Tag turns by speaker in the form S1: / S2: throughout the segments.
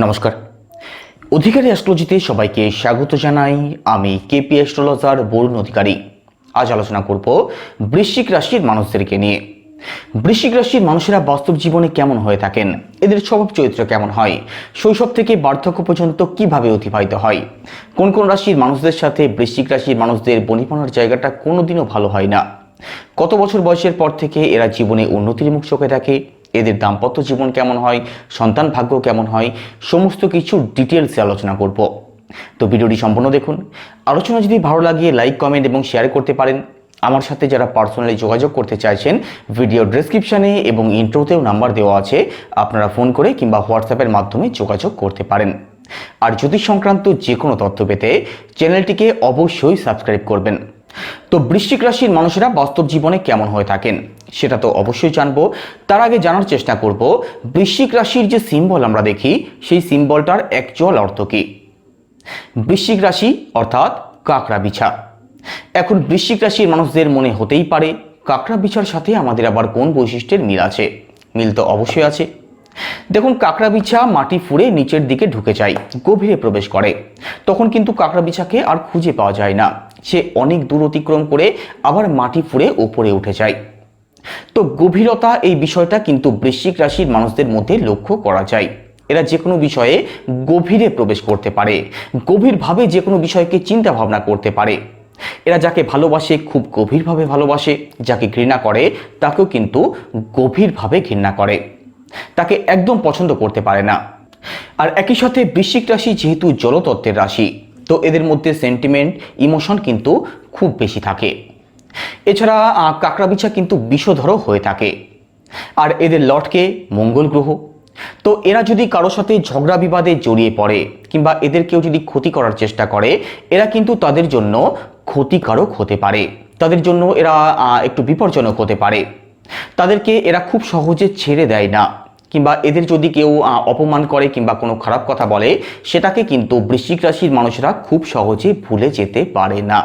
S1: নমস্কার। অধিকারী অ্যাস্ট্রোলজিতে সবাইকে স্বাগত জানাই। আমি কেপি অ্যাস্ট্রোলজার বরুণ অধিকারী। আজ আলোচনা করব বৃশ্চিক রাশির মানুষদেরকে নিয়ে। বৃশ্চিক রাশির মানুষেরা বাস্তব জীবনে কেমন হয়ে থাকেন, এদের স্বভাব চরিত্র কেমন হয়, শৈশব থেকে বার্ধক্য পর্যন্ত কিভাবে অতিবাহিত হয়, কোন কোন রাশির মানুষদের সাথে বৃশ্চিক রাশির মানুষদের বনিপনার জায়গাটা কোনোদিনও ভালো হয় না, কত বছর বয়সের পর থেকে এরা জীবনে উন্নতির মুখ চোখে থাকে, এদের দাম্পত্য জীবন কেমন হয়, সন্তান ভাগ্য কেমন হয়, সমস্ত কিছু ডিটেলসে আলোচনা করব। তো ভিডিওটি সম্পূর্ণ দেখুন। আলোচনা যদি ভালো লাগে লাইক, কমেন্ট এবং শেয়ার করতে পারেন। আমার সাথে যারা পার্সোনালি যোগাযোগ করতে চাইছেন, ভিডিও ডেসক্রিপশানে এবং ইন্ট্রোতেও নাম্বার দেওয়া আছে, আপনারা ফোন করে কিংবা হোয়াটসঅ্যাপের মাধ্যমে যোগাযোগ করতে পারেন। আর জ্যোতিষ সংক্রান্ত যে কোনো তথ্য পেতে চ্যানেলটিকে অবশ্যই সাবস্ক্রাইব করবেন। তো বৃশ্চিক রাশির মানুষেরা বাস্তব জীবনে কেমন হয়ে থাকেন সেটা তো অবশ্যই জানবো। তার আগে জানার চেষ্টা করব বৃশ্চিক রাশির যে সিম্বল আমরা দেখি সেই সিম্বলটার অ্যাকচুয়াল অর্থ কী। বৃশ্চিক রাশি অর্থাৎ কাঁকড়া বিছা। এখন বৃশ্চিক রাশির মানুষদের মনে হতেই পারে কাঁকড়া বিছার সাথে আমাদের আবার কোন বৈশিষ্ট্যের মিল আছে। মিল তো অবশ্যই আছে। দেখুন, কাঁকড়া বিছা মাটি ফুঁড়ে নিচের দিকে ঢুকে যায়, গভীরে প্রবেশ করে, তখন কিন্তু কাঁকড়া বিছাকে আর খুঁজে পাওয়া যায় না। সে অনেক দূর অতিক্রম করে আবার মাটি ফুঁড়ে ওপরে উঠে যায়। তো গভীরতা এই বিষয়টা কিন্তু বৃশ্চিক রাশির মানুষদের মধ্যে লক্ষ্য করা যায়। এরা যে কোনো বিষয়ে গভীরে প্রবেশ করতে পারে, গভীরভাবে যে কোনো বিষয়কে চিন্তা ভাবনা করতে পারে। এরা যাকে ভালোবাসে খুব গভীরভাবে ভালোবাসে, যাকে ঘৃণা করে তাকেও কিন্তু গভীরভাবে ঘৃণা করে, তাকে একদম পছন্দ করতে পারে না। আর একই সাথে বৃশ্চিক রাশি যেহেতু জলতত্ত্বের রাশি, তো এদের মধ্যে সেন্টিমেন্ট, ইমোশন কিন্তু খুব বেশি থাকে। এছাড়া কাঁকড়া বিছা কিন্তু বিষধরও হয়ে থাকে। আর এদের লর্ডকে মঙ্গল গ্রহ। তো এরা যদি কারোর সাথে ঝগড়া বিবাদে জড়িয়ে পড়ে কিংবা এদের কেউ যদি ক্ষতি করার চেষ্টা করে, এরা কিন্তু তাদের জন্য ক্ষতিকারক হতে পারে, তাদের জন্য এরা একটু বিপজ্জনক হতে পারে। তাদেরকে এরা খুব সহজে ছেড়ে দেয় না, কিংবা এদের যদি কেউ অপমান করে কিংবা কোনো খারাপ কথা বলে, সেটাকে কিন্তু বৃশ্চিক রাশির মানুষেরা খুব সহজে ভুলে যেতে পারে না।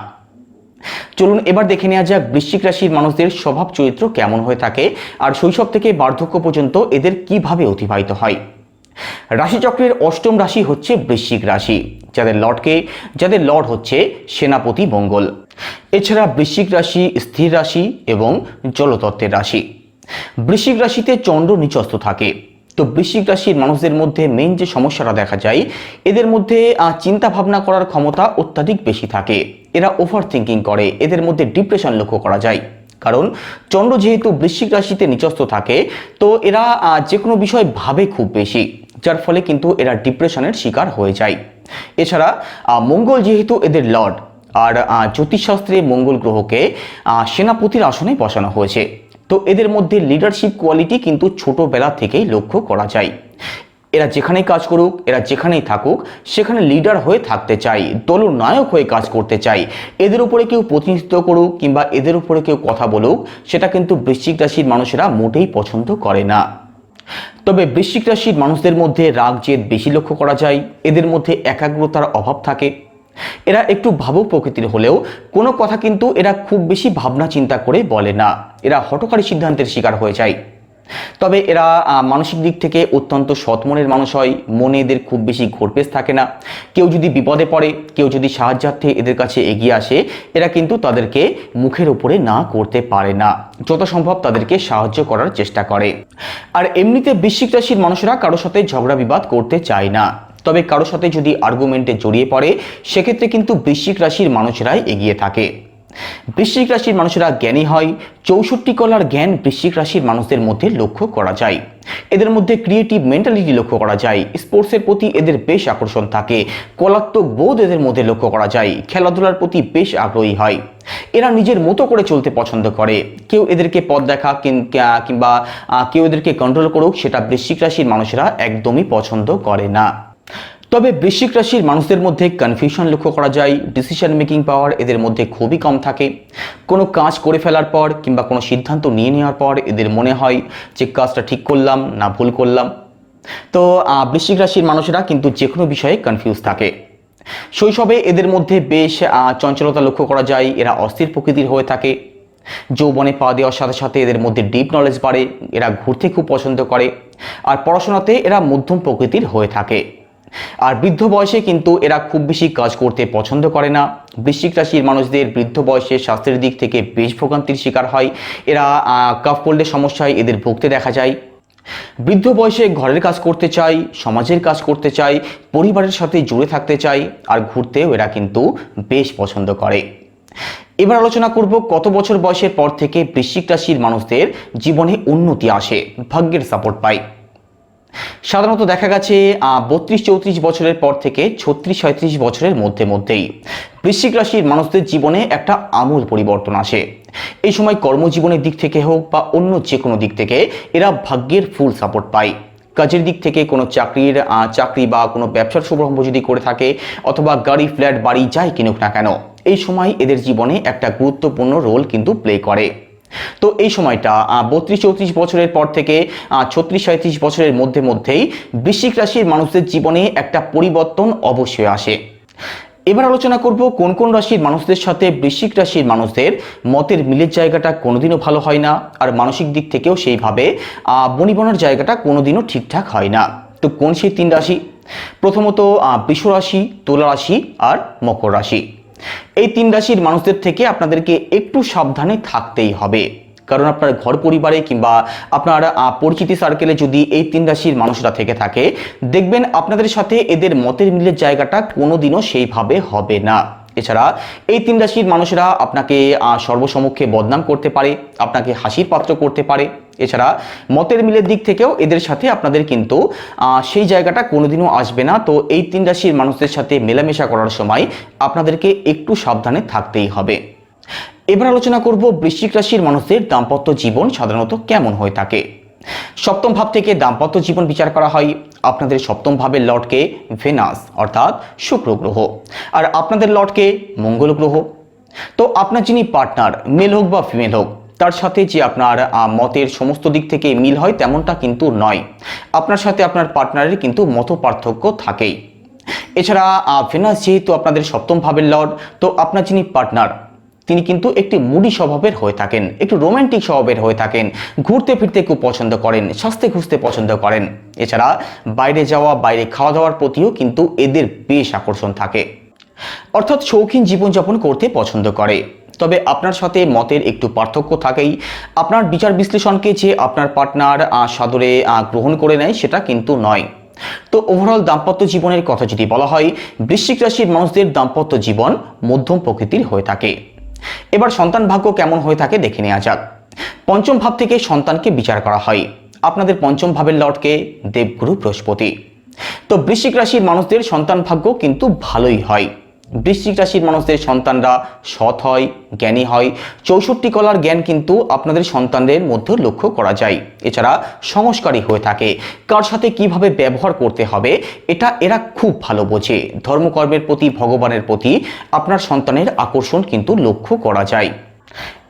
S1: চলুন এবার দেখে নেওয়া যাক বৃশ্চিক রাশির মানুষদের স্বভাব চরিত্র কেমন হয়ে থাকে আর শৈশব থেকে বার্ধক্য পর্যন্ত এদের কিভাবে অতিবাহিত হয়। রাশিচক্রের অষ্টম রাশি হচ্ছে বৃশ্চিক রাশি, যাদের লর্ড হচ্ছে সেনাপতি মঙ্গল। এছাড়া বৃশ্চিক রাশি স্থির রাশি এবং জলতত্ত্বের রাশি। বৃশ্চিক রাশিতে চন্দ্র নিচস্থ থাকে। তো বৃশ্চিক রাশির মানুষদের মধ্যে মেইন যে সমস্যাটা দেখা যায়, এদের মধ্যে চিন্তা ভাবনা করার ক্ষমতা অত্যাধিক বেশি থাকে। এরা ওভার থিঙ্কিং করে, এদের মধ্যে ডিপ্রেশন লক্ষ্য করা যায়। কারণ চন্দ্র যেহেতু বৃশ্চিক রাশিতে নিচস্থ থাকে, তো এরা যে কোনো বিষয় ভাবে খুব বেশি, যার ফলে কিন্তু এরা ডিপ্রেশনের শিকার হয়ে যায়। এছাড়া মঙ্গল যেহেতু এদের লর্ড, আর জ্যোতিষশাস্ত্রে মঙ্গল গ্রহকে সেনাপতির আসনে বসানো হয়েছে, তো এদের মধ্যে লিডারশিপ কোয়ালিটি কিন্তু ছোটবেলা থেকেই লক্ষ্য করা যায়। এরা যেখানেই কাজ করুক, এরা যেখানেই থাকুক, সেখানে লিডার হয়ে থাকতে চাই, দলনায়ক হয়ে কাজ করতে চাই। এদের উপরে কেউ প্রতিনিধিত্ব করুক কিংবা এদের উপরে কেউ কথা বলুক, সেটা কিন্তু বৃশ্চিক রাশির মানুষেরা মোটেই পছন্দ করে না। তবে বৃশ্চিক রাশির মানুষদের মধ্যে রাগ জেদ বেশি লক্ষ্য করা যায়। এদের মধ্যে একাগ্রতার অভাব থাকে। এরা একটু ভাবুক প্রকৃতির হলেও কোনো কথা কিন্তু এরা খুব বেশি ভাবনা চিন্তা করে বলে না। এরা হঠকারী সিদ্ধান্তের শিকার হয়ে যায়। তবে এরা মানসিক দিক থেকে অত্যন্ত সৎ মনের মানুষ হয়। মনে এদের খুব বেশি ঘোরপেশ থাকে না। কেউ যদি বিপদে পড়ে, কেউ যদি সাহায্যার্থে এদের কাছে এগিয়ে আসে, এরা কিন্তু তাদেরকে মুখের উপরে না করতে পারে না, যত সম্ভব তাদেরকে সাহায্য করার চেষ্টা করে। আর এমনিতে বৃশ্চিক রাশির মানুষেরা কারোর সাথে ঝগড়া বিবাদ করতে চায় না। তবে কারোর সাথে যদি আর্গুমেন্টে জড়িয়ে পড়ে, সেক্ষেত্রে কিন্তু বৃশ্চিক রাশির মানুষেরাই এগিয়ে থাকে। বৃশ্চিক রাশির মানুষেরা জ্ঞানী হয়। 64 কলার জ্ঞান বৃশ্চিক রাশির মানুষদের মধ্যে লক্ষ্য করা যায়। এদের মধ্যে ক্রিয়েটিভ মেন্টালিটি লক্ষ্য করা যায়। স্পোর্টসের প্রতি এদের বেশ আকর্ষণ থাকে। কলাত্মক বোধ এদের মধ্যে লক্ষ্য করা যায়। খেলাধুলার প্রতি বেশ আগ্রহী হয়। এরা নিজের মতো করে চলতে পছন্দ করে। কেউ এদেরকে পথ দেখা কিংবা কেউ এদেরকে কন্ট্রোল করুক, সেটা বৃশ্চিক রাশির মানুষেরা একদমই পছন্দ করে না। তবে বৃশ্চিক রাশির মানুষদের মধ্যে কনফিউশন লক্ষ্য করা যায়। ডিসিশন মেকিং পাওয়ার এদের মধ্যে খুবই কম থাকে। কোনো কাজ করে ফেলার পর কিংবা কোনো সিদ্ধান্ত নিয়ে নেওয়ার পর এদের মনে হয় যে কাজটা ঠিক করলাম না ভুল করলাম। তো বৃশ্চিক রাশির মানুষেরা কিন্তু যে কোনো বিষয়ে কনফিউজ থাকে। শৈশবে এদের মধ্যে বেশ চঞ্চলতা লক্ষ্য করা যায়। এরা অস্থির প্রকৃতির হয়ে থাকে। যৌবনে পা দেওয়ার সাথে সাথে এদের মধ্যে ডিপ নলেজ বাড়ে। এরা ঘুরতে খুব পছন্দ করে। আর পড়াশোনাতে এরা মধ্যম প্রকৃতির হয়ে থাকে। আর বৃদ্ধ বয়সে কিন্তু এরা খুব বেশি কাজ করতে পছন্দ করে না। বৃশ্চিক রাশির মানুষদের বৃদ্ধ বয়সে স্বাস্থ্যের দিক থেকে বেশ ভোগান্তির শিকার হয়। এরা কাফ কোল্ডের সমস্যায় এদের ভুগতে দেখা যায়। বৃদ্ধ বয়সে ঘরের কাজ করতে চাই, সমাজের কাজ করতে চাই, পরিবারের সাথে জুড়ে থাকতে চাই, আর ঘুরতেও এরা কিন্তু বেশ পছন্দ করে। এবার আলোচনা করব কত বছর বয়সের পর থেকে বৃশ্চিক রাশির মানুষদের জীবনে উন্নতি আসে, ভাগ্যের সাপোর্ট পায়। সাধারণত দেখা গেছে 32-34 বছরের পর থেকে 36-37 বছরের মধ্যেই বৃশ্চিক রাশির মানুষদের জীবনে একটা আমূল পরিবর্তন আসে। এই সময় কর্মজীবনের দিক থেকে হোক বা অন্য যে কোনো দিক থেকে এরা ভাগ্যের ফুল সাপোর্ট পায়। কাজের দিক থেকে কোনো চাকরি বা কোনো ব্যবসার শুভারম্ভ যদি করে থাকে, অথবা গাড়ি, ফ্ল্যাট, বাড়ি যাই কিনুক না কেন, এই সময় এদের জীবনে একটা গুরুত্বপূর্ণ রোল কিন্তু প্লে করে। তো এই সময়টা 32-34 বছরের পর থেকে 36-37 বছরের মধ্যেই বৃশ্চিক রাশির মানুষদের জীবনে একটা পরিবর্তন অবশ্যই আসে। এবার আলোচনা করব কোন কোন রাশির মানুষদের সাথে বৃশ্চিক রাশির মানুষদের মতের মিলের জায়গাটা কোনোদিনও ভালো হয় না, আর মানসিক দিক থেকেও সেইভাবে বনিবনার জায়গাটা কোনোদিনও ঠিকঠাক হয় না। তো কোন সেই 3 রাশি? প্রথমত বৃষ রাশি, তুলা রাশি আর মকর রাশি। এই 3 রাশির মানুষদের থেকে আপনাদেরকে একটু সাবধানে থাকতেই হবে, কারণ আপনার ঘর পরিবারে কিংবা আপনার পরিচিতি সার্কেলে যদি এই 3 রাশির মানুষরা থেকে থাকে, দেখবেন আপনাদের সাথে এদের মতের মিলের জায়গাটা কোনোদিনও সেইভাবে হবে না। এছাড়া এই 3 রাশির মানুষরা আপনাকে সর্বসম্মুখে বদনাম করতে পারে, আপনাকে হাসির পাত্র করতে পারে। এছাড়া মতের মিলের দিক থেকেও এদের সাথে আপনাদের কিন্তু সেই জায়গাটা কোনোদিনও আসবে না। তো এই 3 রাশির মানুষদের সাথে মেলামেশা করার সময় আপনাদেরকে একটু সাবধানে থাকতেই হবে। এবার আলোচনা করব বৃশ্চিক রাশির মানুষদের দাম্পত্য জীবন সাধারণত কেমন হয়ে থাকে। সপ্তম ভাব থেকে দাম্পত্য জীবন বিচার করা হয়। আপনাদের সপ্তম ভাবের লর্ডকে ভেনাস অর্থাৎ শুক্র গ্রহ, আর আপনাদের লর্ডকে মঙ্গল গ্রহ। তো আপনার যিনি পার্টনার, মেল হোক বা ফিমেল হোক, তার সাথে যে আপনার মতের সমস্ত দিক থেকে মিল হয় তেমনটা কিন্তু নয়। আপনার সাথে আপনার পার্টনারের কিন্তু মত পার্থক্য থাকেই। এছাড়া ভেনাস যেহেতু আপনাদের সপ্তম ভাবের লর্ড, তো আপনার যিনি পার্টনার তিনি কিন্তু একটি মুডি স্বভাবের হয়ে থাকেন, একটু রোমান্টিক স্বভাবের হয়ে থাকেন, ঘুরতে ফিরতে খুব পছন্দ করেন, সাজতে খুঁজতে পছন্দ করেন। এছাড়া বাইরে যাওয়া, বাইরে খাওয়া দাওয়ার প্রতিও কিন্তু এদের বেশ আকর্ষণ থাকে, অর্থাৎ শৌখিন জীবনযাপন করতে পছন্দ করে। তবে আপনার সাথে মতের একটু পার্থক্য থাকেই। আপনার বিচার বিশ্লেষণকে যে আপনার পার্টনার সাদরে গ্রহণ করে নেয় সেটা কিন্তু নয়। তো ওভারঅল দাম্পত্য জীবনের কথা যদি বলা হয়, বৃশ্চিক রাশির মানুষদের দাম্পত্য জীবন মধ্যম প্রকৃতির হয়ে থাকে। এবার সন্তান ভাগ্য কেমন হয়ে থাকে দেখে নেওয়া যাক। পঞ্চম ভাব থেকে সন্তানকে বিচার করা হয়। আপনাদের পঞ্চম ভাবের লর্ডকে দেবগুরু বৃহস্পতি। তো বৃশ্চিক রাশির মানুষদের সন্তান ভাগ্য কিন্তু ভালোই হয়। বৃশ্চিক রাশির মানুষদের সন্তানরা সৎ হয়, জ্ঞানী হয়। 64 কলার জ্ঞান কিন্তু আপনাদের সন্তানদের মধ্যে লক্ষ্য করা যায়। এছাড়া সংস্কারী হয়ে থাকে, কার সাথে কিভাবে ব্যবহার করতে হবে এটা এরা খুব ভালো বোঝে। ধর্মকর্মের প্রতি, ভগবানের প্রতি আপনার সন্তানের আকর্ষণ কিন্তু লক্ষ্য করা যায়।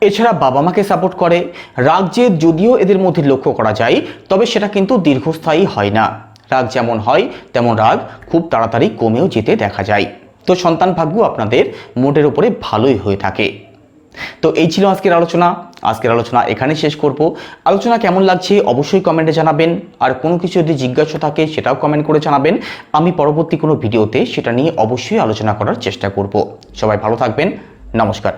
S1: এছাড়া বাবা মাকে সাপোর্ট করে। রাগ জেদ যদিও এদের মধ্যে লক্ষ্য করা যায়, তবে সেটা কিন্তু দীর্ঘস্থায়ী হয় না। রাগ যেমন হয় তেমন রাগ খুব তাড়াতাড়ি কমেও যেতে দেখা যায়। তো সন্তান ভাগ্য আপনাদের মোটের উপরে ভালোই হয়ে থাকে। তো এই ছিল আজকের আলোচনা এখানে শেষ করব। আলোচনা কেমন লাগছে অবশ্যই কমেন্টে জানাবেন, আর কোনো কিছু যদি জিজ্ঞাসা থাকে সেটাও কমেন্ট করে জানাবেন। আমি পরবর্তী কোনো ভিডিওতে সেটা নিয়ে অবশ্যই আলোচনা করার চেষ্টা করব। সবাই ভালো থাকবেন, নমস্কার।